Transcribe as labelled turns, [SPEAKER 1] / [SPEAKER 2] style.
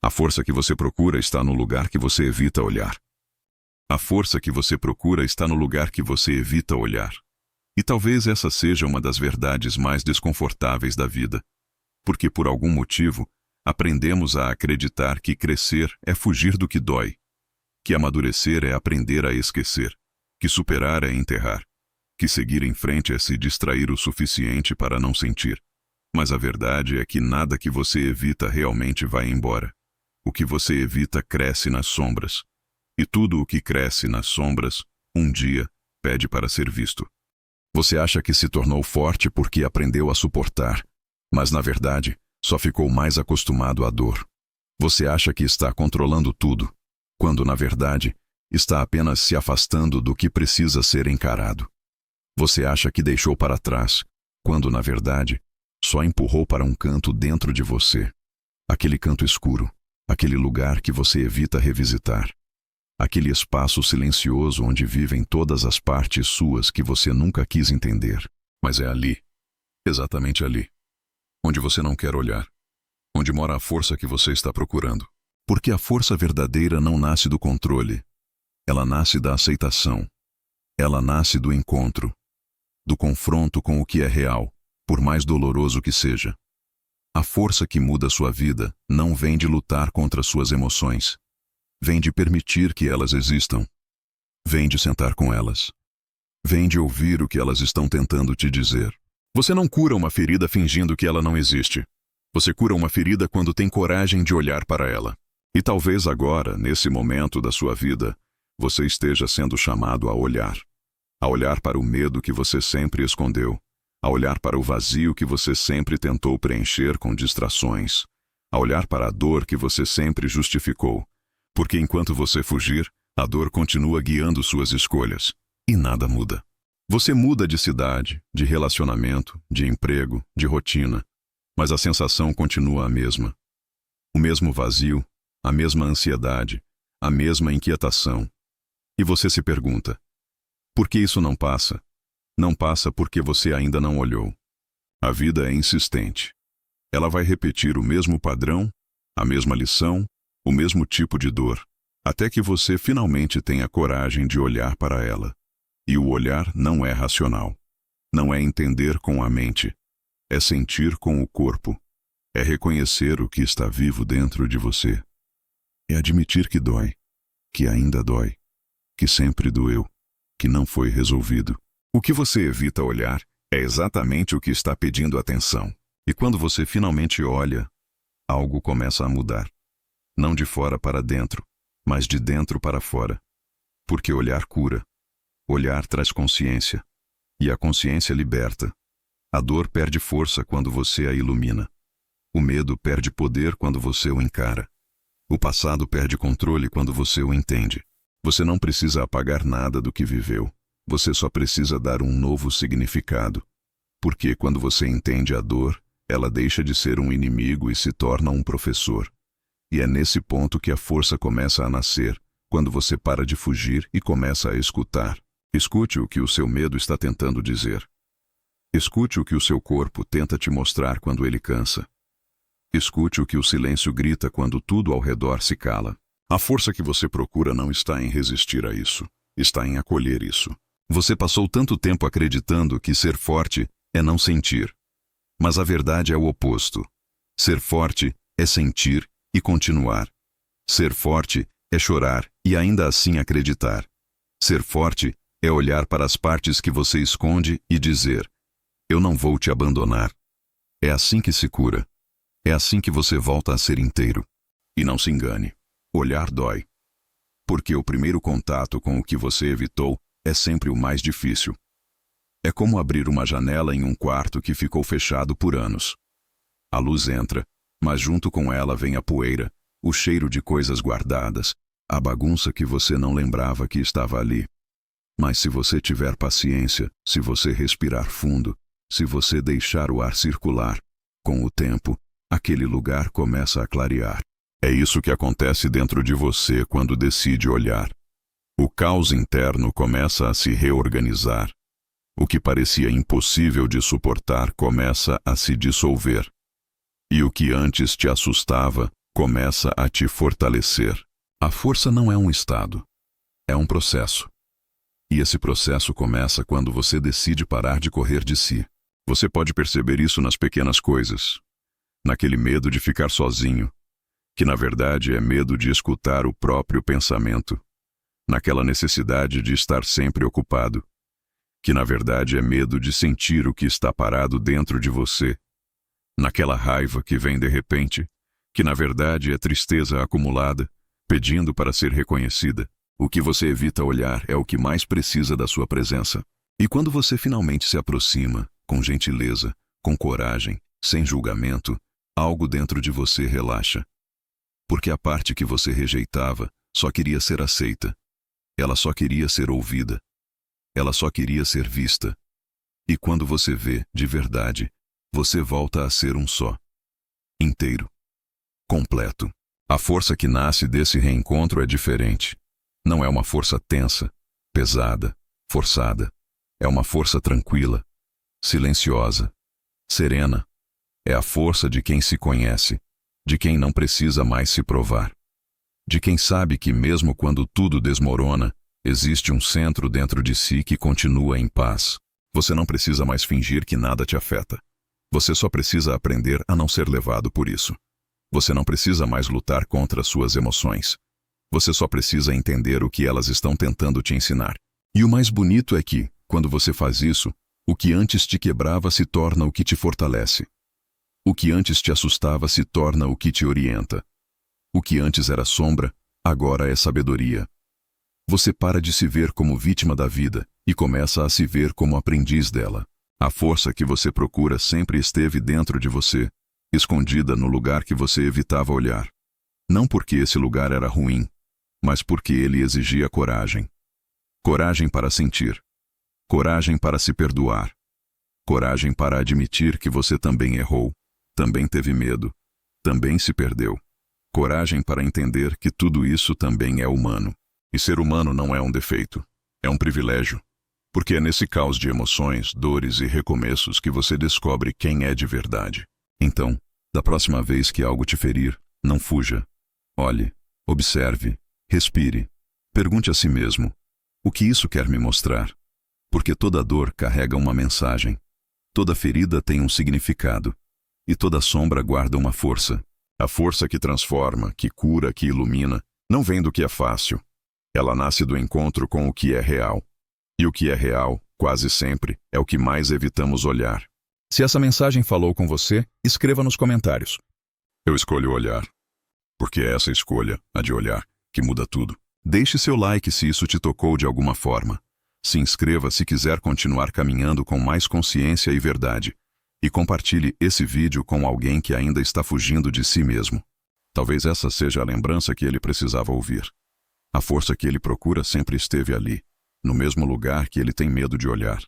[SPEAKER 1] A força que você procura está no lugar que você evita olhar. A força que você procura está no lugar que você evita olhar. E talvez essa seja uma das verdades mais desconfortáveis da vida. Porque por algum motivo, aprendemos a acreditar que crescer é fugir do que dói. Que amadurecer é aprender a esquecer. Que superar é enterrar. Que seguir em frente é se distrair o suficiente para não sentir. Mas a verdade é que nada que você evita realmente vai embora. O que você evita cresce nas sombras. E tudo o que cresce nas sombras, um dia, pede para ser visto. Você acha que se tornou forte porque aprendeu a suportar, mas na verdade, só ficou mais acostumado à dor. Você acha que está controlando tudo, quando na verdade, está apenas se afastando do que precisa ser encarado. Você acha que deixou para trás, quando na verdade, só empurrou para um canto dentro de você. Aquele canto escuro, aquele lugar que você evita revisitar. Aquele espaço silencioso onde vivem todas as partes suas que você nunca quis entender. Mas é ali, exatamente ali, onde você não quer olhar, onde mora a força que você está procurando. Porque a força verdadeira não nasce do controle, ela nasce da aceitação, ela nasce do encontro, do confronto com o que é real, por mais doloroso que seja. A força que muda sua vida não vem de lutar contra suas emoções. Vem de permitir que elas existam. Vem de sentar com elas. Vem de ouvir o que elas estão tentando te dizer. Você não cura uma ferida fingindo que ela não existe. Você cura uma ferida quando tem coragem de olhar para ela. E talvez agora, nesse momento da sua vida, você esteja sendo chamado a olhar. A olhar para o medo que você sempre escondeu. A olhar para o vazio que você sempre tentou preencher com distrações. A olhar para a dor que você sempre justificou. Porque enquanto você fugir, a dor continua guiando suas escolhas. E nada muda. Você muda de cidade, de relacionamento, de emprego, de rotina. Mas a sensação continua a mesma. O mesmo vazio, a mesma ansiedade, a mesma inquietação. E você se pergunta, por que isso não passa? Não passa porque você ainda não olhou. A vida é insistente. Ela vai repetir o mesmo padrão, a mesma lição, o mesmo tipo de dor, até que você finalmente tenha coragem de olhar para ela. E o olhar não é racional. Não é entender com a mente. É sentir com o corpo. É reconhecer o que está vivo dentro de você. É admitir que dói, que ainda dói, que sempre doeu, que não foi resolvido. O que você evita olhar é exatamente o que está pedindo atenção. E quando você finalmente olha, algo começa a mudar. Não de fora para dentro, mas de dentro para fora. Porque olhar cura. Olhar traz consciência. E a consciência liberta. A dor perde força quando você a ilumina. O medo perde poder quando você o encara. O passado perde controle quando você o entende. Você não precisa apagar nada do que viveu. Você só precisa dar um novo significado. Porque quando você entende a dor, ela deixa de ser um inimigo e se torna um professor. E é nesse ponto que a força começa a nascer, quando você para de fugir e começa a escutar. Escute o que o seu medo está tentando dizer. Escute o que o seu corpo tenta te mostrar quando ele cansa. Escute o que o silêncio grita quando tudo ao redor se cala. A força que você procura não está em resistir a isso, está em acolher isso. Você passou tanto tempo acreditando que ser forte é não sentir. Mas a verdade é o oposto. Ser forte é sentir e continuar. Ser forte é chorar e ainda assim acreditar. Ser forte é olhar para as partes que você esconde e dizer, eu não vou te abandonar. É assim que se cura. É assim que você volta a ser inteiro. E não se engane, olhar dói. Porque o primeiro contato com o que você evitou é sempre o mais difícil. É como abrir uma janela em um quarto que ficou fechado por anos. A luz entra, mas junto com ela vem a poeira, o cheiro de coisas guardadas, a bagunça que você não lembrava que estava ali. Mas se você tiver paciência, se você respirar fundo, se você deixar o ar circular, com o tempo, aquele lugar começa a clarear. É isso que acontece dentro de você quando decide olhar. O caos interno começa a se reorganizar. O que parecia impossível de suportar começa a se dissolver. E o que antes te assustava começa a te fortalecer. A força não é um estado, é um processo. E esse processo começa quando você decide parar de correr de si. Você pode perceber isso nas pequenas coisas, naquele medo de ficar sozinho, que na verdade é medo de escutar o próprio pensamento, naquela necessidade de estar sempre ocupado, que na verdade é medo de sentir o que está parado dentro de você, naquela raiva que vem de repente, que na verdade é tristeza acumulada, pedindo para ser reconhecida. O que você evita olhar é o que mais precisa da sua presença. E quando você finalmente se aproxima, com gentileza, com coragem, sem julgamento, algo dentro de você relaxa. Porque a parte que você rejeitava só queria ser aceita. Ela só queria ser ouvida. Ela só queria ser vista. E quando você vê, de verdade, você volta a ser um só. Inteiro. Completo. A força que nasce desse reencontro é diferente. Não é uma força tensa, pesada, forçada. É uma força tranquila, silenciosa, serena. É a força de quem se conhece, de quem não precisa mais se provar. De quem sabe que mesmo quando tudo desmorona, existe um centro dentro de si que continua em paz. Você não precisa mais fingir que nada te afeta. Você só precisa aprender a não ser levado por isso. Você não precisa mais lutar contra suas emoções. Você só precisa entender o que elas estão tentando te ensinar. E o mais bonito é que, quando você faz isso, o que antes te quebrava se torna o que te fortalece. O que antes te assustava se torna o que te orienta. O que antes era sombra, agora é sabedoria. Você para de se ver como vítima da vida e começa a se ver como aprendiz dela. A força que você procura sempre esteve dentro de você, escondida no lugar que você evitava olhar. Não porque esse lugar era ruim, mas porque ele exigia coragem. Coragem para sentir. Coragem para se perdoar. Coragem para admitir que você também errou, também teve medo, também se perdeu. Coragem para entender que tudo isso também é humano. E ser humano não é um defeito, é um privilégio. Porque é nesse caos de emoções, dores e recomeços que você descobre quem é de verdade. Então, da próxima vez que algo te ferir, não fuja. Olhe, observe, respire. Pergunte a si mesmo: o que isso quer me mostrar? Porque toda dor carrega uma mensagem. Toda ferida tem um significado. E toda sombra guarda uma força. A força que transforma, que cura, que ilumina, não vem do que é fácil. Ela nasce do encontro com o que é real. E o que é real, quase sempre, é o que mais evitamos olhar. Se essa mensagem falou com você, escreva nos comentários. Eu escolho olhar. Porque é essa escolha, a de olhar, que muda tudo. Deixe seu like se isso te tocou de alguma forma. Se inscreva se quiser continuar caminhando com mais consciência e verdade. E compartilhe esse vídeo com alguém que ainda está fugindo de si mesmo. Talvez essa seja a lembrança que ele precisava ouvir. A força que ele procura sempre esteve ali, no mesmo lugar que ele tem medo de olhar.